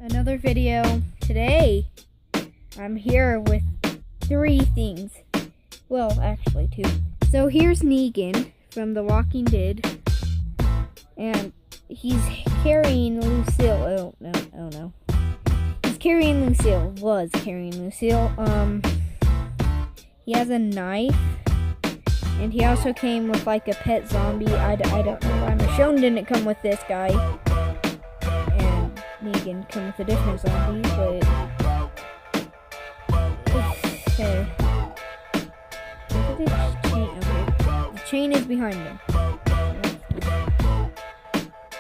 another video. Today, I'm here with 3 things. Well, actually 2. So here's Negan from The Walking Dead, and he's carrying Lucille. Oh no. He's carrying Lucille. Was carrying Lucille. He has a knife, and he also came with like a pet zombie. I don't know why Michonne didn't come with this guy. Negan come with a different zombie, but okay. The chain is behind him.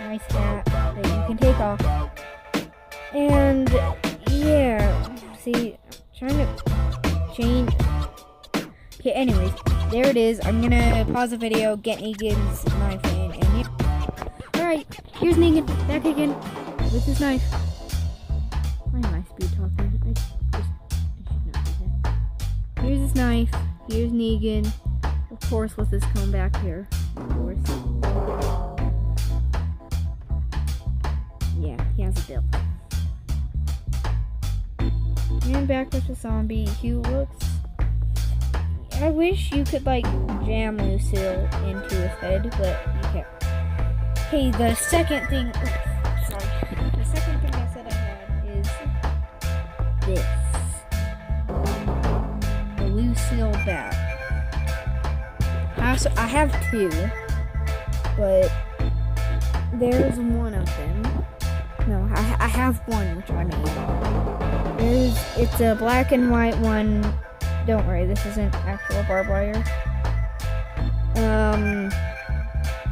Nice hat that you can take off. And yeah, see, I'm trying to chain. Okay, anyways, there it is. I'm gonna pause the video, get Negan's knife in, and yeah. Alright, here's Negan back again with his knife. Why am I speed talking? I should not do that. Here's his knife. Here's Negan. Of course, with his comb back here. Of course. Yeah, he has a bill. And back with the zombie. He looks. I wish you could like jam Lucille into his head, but you can't. Hey, the second thing. The second thing I said I had is this. The Lucille bat. I have 2, but there's one of them. No, I have one, which I made. It's a black and white one. Don't worry, this isn't actual barbed wire.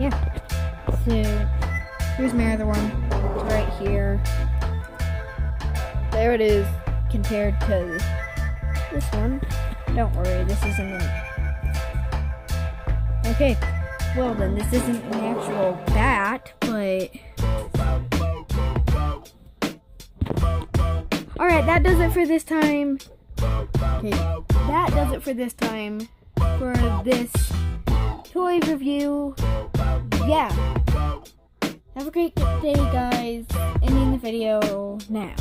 Yeah. So, here's my other one. It's right here. There it is, compared to this one. Don't worry, this isn't an... Okay, well then, this isn't an actual bat, but... Alright, that does it for this time. Okay, that does it for this time. For this toy review. Yeah. Have a great day, guys. Ending the video now.